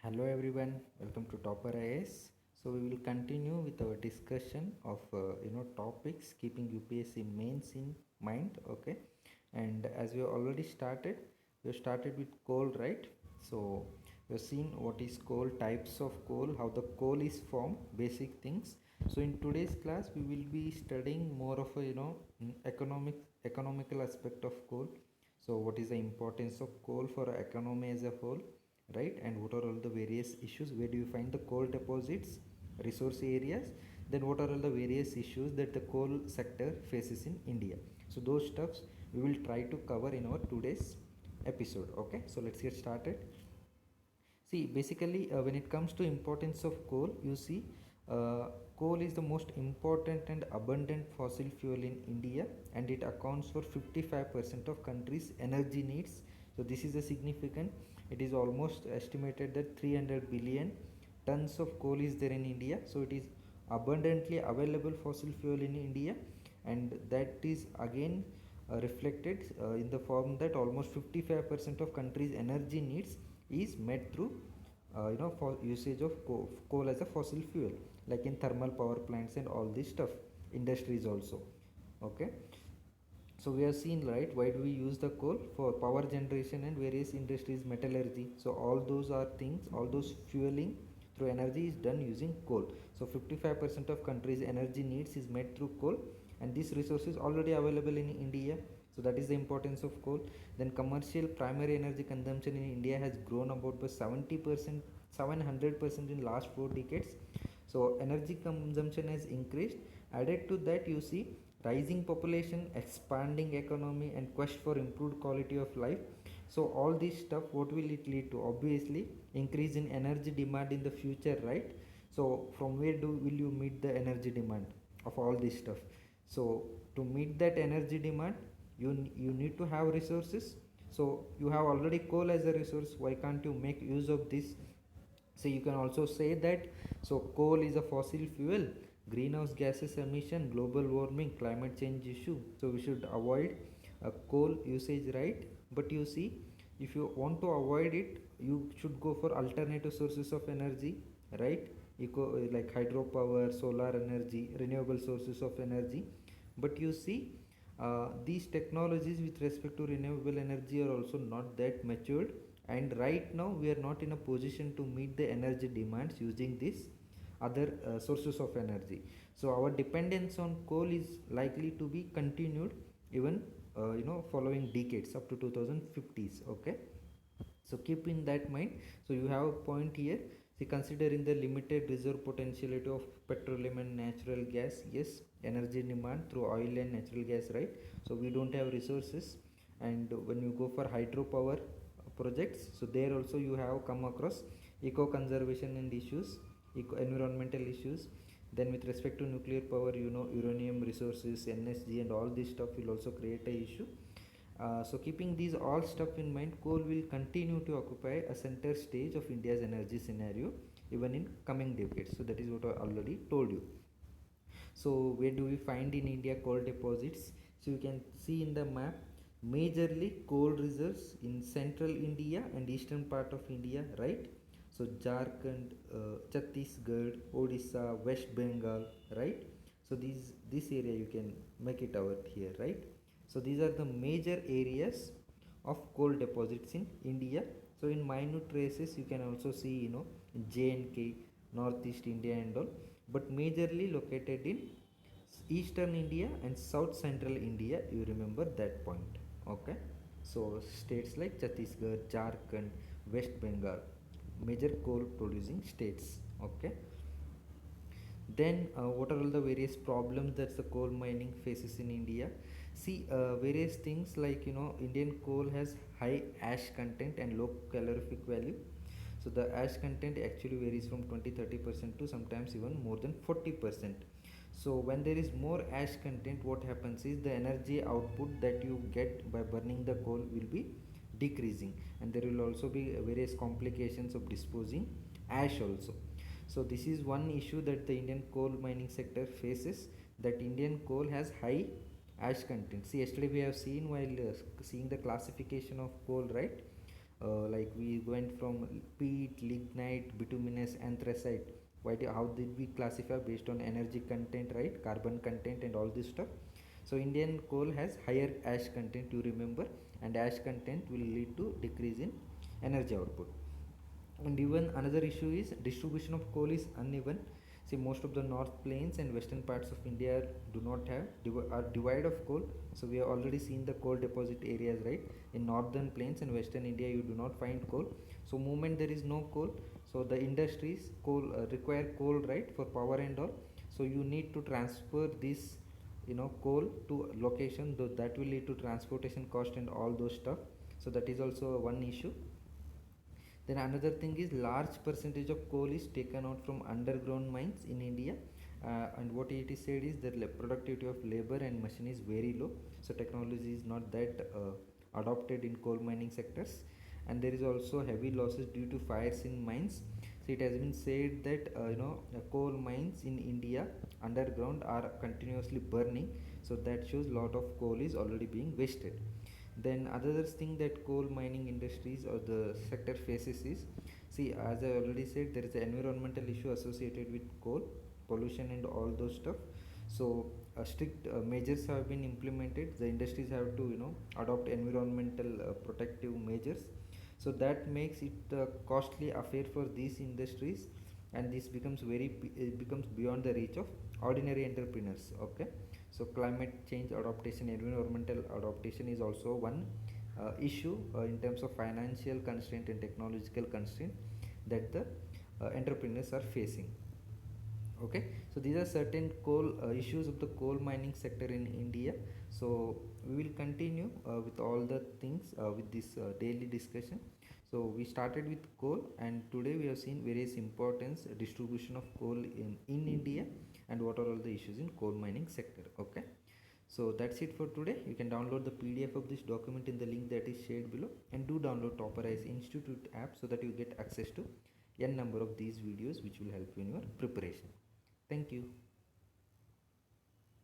Hello everyone, welcome to Topper IAS. So we will continue with our discussion of topics keeping UPSC mains in mind. Okay, and as we have already started, we have started with coal, right? So we have seen what is coal, types of coal, how the coal is formed, basic things. So in today's class, we will be studying more of a economical aspect of coal. So what is the importance of coal for our economy as a whole, right? And what are all the various issues? Where do you find the coal deposits, resource areas? Then what are all the various issues that the coal sector faces in India? So those stuffs we will try to cover in our today's episode. Okay, so let's get started. See, basically, when it comes to importance of coal, you see, coal is the most important and abundant fossil fuel in India, and it accounts for 55% of country's energy needs. So this is a significant. It is almost estimated that 300 billion tons of coal is there in India. So it is abundantly available fossil fuel in India, and that is again reflected in the form that almost 55% of country's energy needs is met through for usage of coal as a fossil fuel, like in thermal power plants and all this stuff, industries also. Okay, so we have seen, right, why do we use the coal? For power generation and various industries, metallurgy. So all those are things, all those fueling through energy is done using coal. So 55% of country's energy needs is met through coal, and this resource is already available in India. So that is the importance of coal. Then commercial primary energy consumption in India has grown about by 70%, 700% in last 4 decades. So energy consumption has increased. Added to that, you see rising population, expanding economy, and quest for improved quality of life. So all this stuff, what will it lead to? Obviously increase in energy demand in the future, right? So from where do will you meet the energy demand of all this stuff? So to meet that energy demand, you need to have resources. So you have already coal as a resource, why can't you make use of this? So you can also say that, so coal is a fossil fuel, greenhouse gases emission, global warming, climate change issue. So we should avoid coal usage, right? But you see, if you want to avoid it, you should go for alternative sources of energy, right? Like hydropower, solar energy, renewable sources of energy. But you see, these technologies with respect to renewable energy are also not that matured, and right now we are not in a position to meet the energy demands using these other sources of energy. So our dependence on coal is likely to be continued even following decades up to 2050s. Okay, so keep in that mind. So you have a point here. See, considering the limited reserve potentiality of petroleum and natural gas, yes, energy demand through oil and natural gas, right? So we don't have resources. And when you go for hydropower projects, so there also you have come across eco conservation and issues, environmental issues. Then with respect to nuclear power, uranium resources, NSG, and all this stuff will also create a issue. So keeping these all stuff in mind, coal will continue to occupy a center stage of India's energy scenario even in coming decades. So that is what I already told you. So where do we find in India coal deposits? So you can see in the map, majorly coal reserves in central India and eastern part of India, right? So Jharkhand, Chhattisgarh, Odisha, West Bengal, right? So this area you can make it out here, right? So these are the major areas of coal deposits in India. So in minute traces you can also see, J&K, Northeast India and all, but majorly located in eastern India and south central India. You remember that point. Okay, so states like Chhattisgarh, Jharkhand, West Bengal, major coal producing states. Okay, then what are all the various problems that the coal mining faces in India? See, various things like, Indian coal has high ash content and low calorific value. So the ash content actually varies from 20-30% to sometimes even more than 40%. So when there is more ash content, what happens is the energy output that you get by burning the coal will be decreasing, and there will also be various complications of disposing ash also. So this is one issue that the Indian coal mining sector faces, that Indian coal has high ash content. See, yesterday we have seen, while seeing the classification of coal, right? like we went from peat, lignite, bituminous, anthracite. How did we classify based on energy content, right? Carbon content and all this stuff. So Indian coal has higher ash content, you remember, and ash content will lead to decrease in energy output. And even another issue is distribution of coal is uneven. See, most of the north plains and western parts of India do not have are devoid of coal. So we have already seen the coal deposit areas, right? In northern plains and western India, you do not find coal. So moment there is no coal, so the industries coal require coal, right, for power and all. So you need to transfer this, coal to location, though that will lead to transportation cost and all those stuff. So that is also one issue. Then another thing is large percentage of coal is taken out from underground mines in India, and what it is said is that productivity of labor and machine is very low. So technology is not that adopted in coal mining sectors, and there is also heavy losses due to fires in mines. So it has been said that coal mines in India underground are continuously burning. So that shows lot of coal is already being wasted. Then other thing that coal mining industries or the sector faces is, see, as I already said, there is an environmental issue associated with coal pollution and all those stuff. So strict measures have been implemented. The industries have to adopt environmental protective measures. So that makes it a costly affair for these industries, and this becomes it becomes beyond the reach of ordinary entrepreneurs. Okay, so climate change adaptation, environmental adaptation is also one issue in terms of financial constraint and technological constraint that the entrepreneurs are facing. Okay, so these are certain coal issues of the coal mining sector in India. So we will continue with all the things with this daily discussion. So we started with coal, and today we have seen various importance distribution of coal in India and what are all the issues in coal mining sector. Okay, so that's it for today. You can download the PDF of this document in the link that is shared below, and do download Topperize Institute app so that you get access to n number of these videos which will help you in your preparation. Thank you.